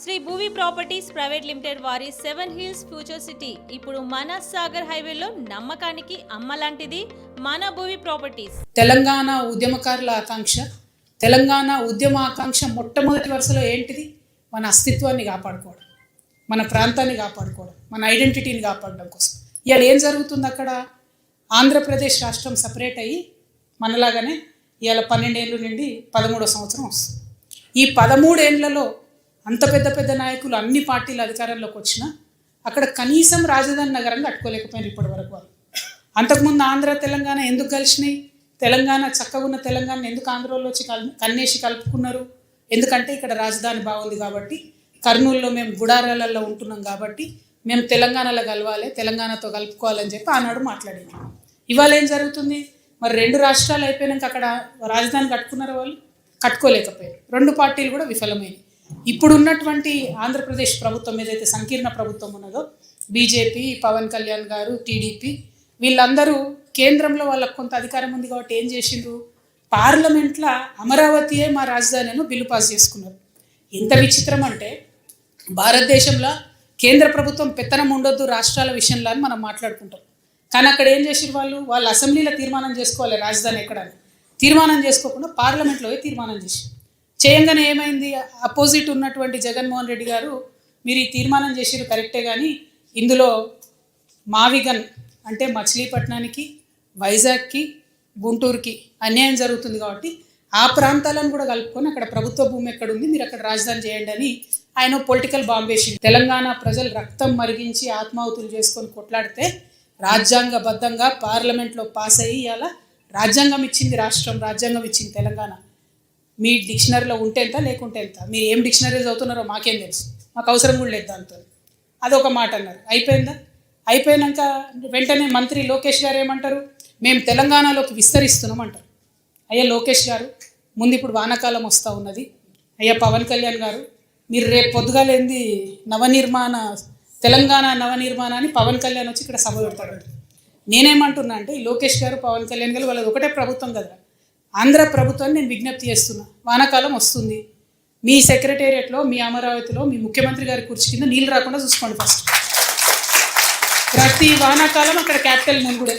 Shri Bhuvi properties private limited వారి 7 hills future city ఇప్పుడు మన సాగర్ హైవేలో నమ్మకానికి అమ్మలాంటిది మన భూవి ప్రాపర్టీస్. తెలంగాణ ఉద్యమకారుల ఆకాంక్ష, తెలంగాణ ఉద్యమ ఆకాంక్ష మొట్టమొదటి వరుసలో ఏంటిది? మన అస్తిత్వాన్ని కాపాడుకోవడం, మన ప్రాంతాన్ని కాపాడుకోవడం, మన ఐడెంటిటీని కాపాడడం కోసం. ఇవాళ ఏం జరుగుతుంది అక్కడ? ఆంధ్రప్రదేశ్ రాష్ట్రం సపరేట్ అయ్యి మనలాగానే ఇవాళ 12 ఏళ్ళ నుండి 13వ సంవత్సరం వస్తుంది. ఈ 13 ఏళ్లలో అంత పెద్ద పెద్ద నాయకులు అన్ని పార్టీలు అధికారంలోకి వచ్చినా అక్కడ కనీసం రాజధాని నగరం కట్టుకోలేకపోయినారు ఇప్పటి వరకు వాళ్ళు. అంతకుముందు ఆంధ్ర తెలంగాణ ఎందుకు కలిసినాయి? తెలంగాణ చక్కగా ఉన్న తెలంగాణ ఎందుకు ఆంధ్రలో వచ్చి కన్నేసి కలుపుకున్నారు? ఎందుకంటే ఇక్కడ రాజధాని బాగుంది కాబట్టి, కర్నూలులో మేము గుడారాలలో ఉంటున్నాం కాబట్టి మేము తెలంగాణలో కలవాలి, తెలంగాణతో కలుపుకోవాలని చెప్పి ఆనాడు మాట్లాడింది. ఇవాళ ఏం జరుగుతుంది? మరి 2 రాష్ట్రాలు అయిపోయినాక అక్కడ రాజధాని కట్టుకున్నారు వాళ్ళు? కట్టుకోలేకపోయారు. 2 పార్టీలు కూడా విఫలమైనవి. ఇప్పుడు ఉన్నటువంటి ఆంధ్రప్రదేశ్ ప్రభుత్వం ఏదైతే సంకీర్ణ ప్రభుత్వం ఉన్నదో, బీజేపీ, పవన్ కళ్యాణ్ గారు, టీడీపీ, వీళ్ళందరూ కేంద్రంలో వాళ్ళకు కొంత అధికారం ఉంది కాబట్టి ఏం చేసిండ్రు? పార్లమెంట్లో అమరావతియే మా రాజధాని అని బిల్లు పాస్ చేసుకున్నారు. ఎంత విచిత్రం అంటే, భారతదేశంలో కేంద్ర ప్రభుత్వం పెత్తనం ఉండొద్దు రాష్ట్రాల విషయంలో అని మనం మాట్లాడుకుంటాం. కానీ అక్కడ ఏం చేసిరు వాళ్ళ అసెంబ్లీలో తీర్మానం చేసుకోవాలి రాజధాని ఎక్కడని. తీర్మానం చేసుకోకుండా పార్లమెంట్లో తీర్మానం చేయంగానే ఏమైంది? అపోజిట్ ఉన్నటువంటి జగన్మోహన్ రెడ్డి గారు, మీరు ఈ తీర్మానం చేసిరు కరెక్టే, కానీ ఇందులో మావిగన్ అంటే మచిలీపట్నానికి, వైజాగ్కి, గుంటూరుకి అన్యాయం జరుగుతుంది కాబట్టి ఆ ప్రాంతాలను కూడా కలుపుకొని అక్కడ ప్రభుత్వ భూమి ఎక్కడుంది, మీరు అక్కడ రాజధాని చేయండి అని ఆయన పొలిటికల్ బాంబ్ వేసి తెలంగాణ ప్రజలు రక్తం మరిగించి ఆత్మాహుతులు చేసుకొని కొట్లాడితే రాజ్యాంగబద్ధంగా పార్లమెంట్లో పాస్ అయ్యి అలా రాజ్యాంగం ఇచ్చింది రాష్ట్రం, రాజ్యాంగం ఇచ్చింది తెలంగాణ. మీ డిక్షనరీలో ఉంటే ఎంత లేకుంటే ఎంత, మీరు ఏం డిక్షనరీ చదువుతున్నారో మాకేం తెలుసు, మాకు అవసరం కూడా లేదు దాంతో. అదొక మాట అన్నారు. అయిపోయిందా? అయిపోయినాక వెంటనే మంత్రి లోకేష్ గారు ఏమంటారు? మేము తెలంగాణలోకి విస్తరిస్తున్నాం అంటారు. అయ్యా లోకేష్ గారు, ముందు ఇప్పుడు వానాకాలం వస్తూ ఉన్నది. అయ్యా పవన్ కళ్యాణ్ గారు, మీరు రేపు పొద్దుగాలేంది తెలంగాణ నవనిర్మాణాన్ని పవన్ కళ్యాణ్ వచ్చి ఇక్కడ సభ పెడతాడు. నేనేమంటున్నా అంటే, ఈ లోకేష్ గారు, పవన్ కళ్యాణ్ గారు వాళ్ళది ఒకటే ప్రభుత్వం కదా, ఆంధ్ర ప్రభుత్వాన్ని నేను విజ్ఞప్తి చేస్తున్నా. వానాకాలం వస్తుంది, మీ సెక్రటేరియట్లో, మీ అమరావతిలో మీ ముఖ్యమంత్రి గారి కుర్చీ కింద నీళ్ళు రాకుండా చూసుకోండి. ఫస్ట్ ప్రతి వానాకాలం అక్కడ క్యాపిటల్ మునుగుడే,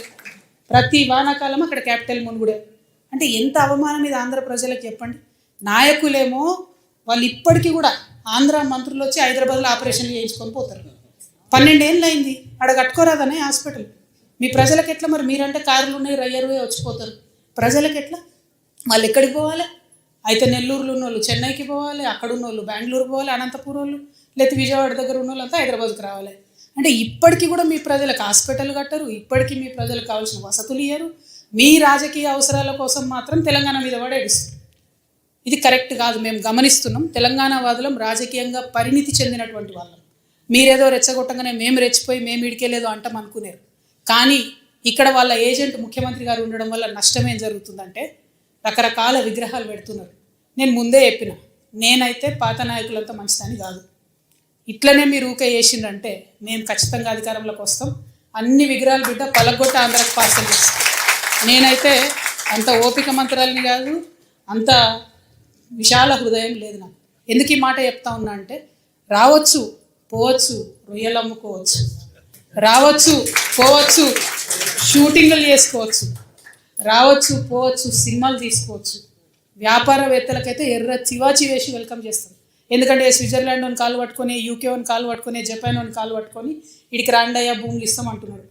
ప్రతి వానాకాలం అక్కడ క్యాపిటల్ మునుగుడే. అంటే ఎంత అవమానం ఇది ఆంధ్ర ప్రజలకు చెప్పండి. నాయకులేమో వాళ్ళు ఇప్పటికీ కూడా ఆంధ్ర మంత్రులు వచ్చి హైదరాబాద్లో ఆపరేషన్లు చేయించుకొని పోతారు. 12 ఏళ్ళు అయింది, ఆడ కట్టుకోరాదనే హాస్పిటల్. మీ ప్రజలకు ఎట్లా? మరి మీరంటే కార్లు ఉన్నాయి, రయ్యరువే వచ్చిపోతారు. ప్రజలకు ఎట్లా? వాళ్ళు ఎక్కడికి పోవాలి? అయితే నెల్లూరులో ఉన్న వాళ్ళు చెన్నైకి పోవాలి, అక్కడ ఉన్న వాళ్ళు బెంగళూరు పోవాలి, అనంతపురం వాళ్ళు, లేకపోతే విజయవాడ దగ్గర ఉన్న వాళ్ళంతా హైదరాబాద్కి రావాలి. అంటే ఇప్పటికీ కూడా మీ ప్రజలకు హాస్పిటల్ కట్టరు, ఇప్పటికీ మీ ప్రజలకు కావాల్సిన వసతులు ఇయ్యరు. మీ రాజకీయ అవసరాల కోసం మాత్రం తెలంగాణ మీద పడేస్తారు. ఇది కరెక్ట్ కాదు. మేము గమనిస్తున్నాం. తెలంగాణ వాదులం రాజకీయంగా పరిణితి చెందినటువంటి వాళ్ళం. మీరేదో రెచ్చగొట్టగానే మేము రెచ్చిపోయి మేము ఇడికేలేదో అంటాం అనుకునేరు. కానీ ఇక్కడ వాళ్ళ ఏజెంట్ ముఖ్యమంత్రి గారు ఉండడం వల్ల నష్టం ఏం జరుగుతుందంటే, రకరకాల విగ్రహాలు పెడుతున్నారు. నేను ముందే చెప్పిన, నేనైతే పాత నాయకులంతా మంచిదని కాదు. ఇట్లనే మీరు ఊకే చేసిందంటే మేము ఖచ్చితంగా అధికారంలోకి వస్తాం. అన్ని విగ్రహాలు బిడ్డ పలగొట్ట ఆంధ్రాకి పార్సల్ చేస్తాం. నేనైతే అంత ఓపిక మంత్రాలని కాదు, అంత విశాల హృదయం లేదు నాకు. ఎందుకు ఈ మాట చెప్తా ఉన్నా అంటే, రావచ్చు పోవచ్చు, రొయ్యలు అమ్ముకోవచ్చు, రావచ్చు పోవచ్చు, షూటింగ్లు చేసుకోవచ్చు, రావచ్చు పోవచ్చు, సినిమాలు తీసుకోవచ్చు. వ్యాపారవేత్తలకైతే ఎర్ర చివాచి వేసి వెల్కమ్ చేస్తారు. ఎందుకంటే స్విట్జర్లాండ్ అని కాలు పట్టుకొని, యూకే అని కాలు పట్టుకొని, జపాన్ అని కాలు పట్టుకొని ఇడికి రాండయ్యా భూములు ఇస్తాం అంటున్నాడు.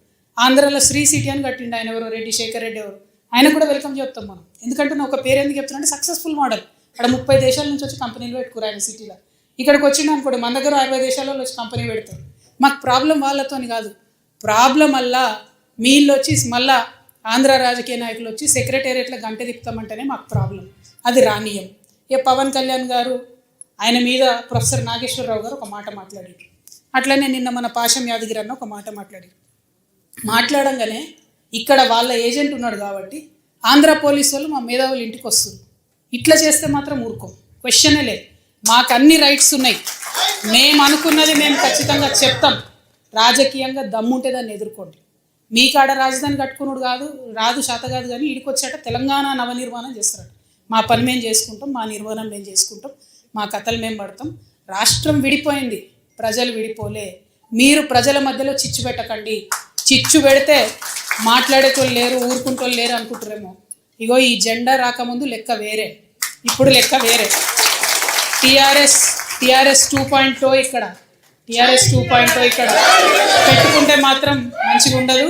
ఆంధ్రాలో శ్రీ సిటీ అని కట్టిండు ఆయన, ఎవరో రెడ్డి శేఖర్ రెడ్డి ఎవరు, ఆయన కూడా వెల్కమ్ చెప్తాం మనం. ఎందుకంటే నా ఒక పేరు ఎందుకు చెప్తున్నా అంటే, సక్సెస్ఫుల్ మోడల్. అక్కడ 30 దేశాల నుంచి వచ్చి కంపెనీలు పెట్టుకురు ఆయన సిటీలో. ఇక్కడికి వచ్చిండు అనుకోండి, మన దగ్గర 60 దేశాలలో వచ్చి కంపెనీ పెడతారు. మాకు ప్రాబ్లం వాళ్ళతోని కాదు, ప్రాబ్లం వల్ల మీళ్ళు వచ్చి మళ్ళా ఆంధ్ర రాజకీయ నాయకులు వచ్చి సెక్రటేరియట్లో గంట తిప్పుతామంటేనే మాకు ప్రాబ్లం. అది రానీయం. ఇక పవన్ కళ్యాణ్ గారు, ఆయన మీద ప్రొఫెసర్ నాగేశ్వరరావు గారు ఒక మాట మాట్లాడారు. అట్లనే నిన్న మన పాశం యాదగిరి అన్న ఒక మాట మాట్లాడంగానే ఇక్కడ వాళ్ళ ఏజెంట్ ఉన్నాడు కాబట్టి ఆంధ్ర పోలీసు వాళ్ళు మా మేధావులు ఇంటికి వస్తారు. ఇట్లా చేస్తే మాత్రం ఊరుకోం, క్వశ్చనే లేదు. మాకు అన్ని రైట్స్ ఉన్నాయి, మేము అనుకున్నది మేము ఖచ్చితంగా చెప్తాం. రాజకీయంగా దమ్ముంటే దాన్ని ఎదుర్కోండి. మీ కాడ రాజధాని కట్టుకున్నాడు రాదు శాత కాదు, కానీ ఇడికొచ్చాక తెలంగాణ నవనిర్మాణం చేస్తాడు. మా పని మేము చేసుకుంటాం, మా నిర్మాణం మేము చేసుకుంటాం, మా కథలు మేము పడతాం. రాష్ట్రం విడిపోయింది, ప్రజలు విడిపోలే. మీరు ప్రజల మధ్యలో చిచ్చు పెట్టకండి. చిచ్చు పెడితే మాట్లాడేటోళ్ళు లేరు, ఊరుకుంటోళ్ళు లేరు అనుకుంటారేమో. ఇగో ఈ జెండా రాకముందు లెక్క వేరే, ఇప్పుడు లెక్క వేరే. టీఆర్ఎస్ 2.0 ఇక్కడ, టీఆర్ఎస్ 2.0 ఇక్కడ పెట్టుకుంటే మాత్రం మంచిగా ఉండదు.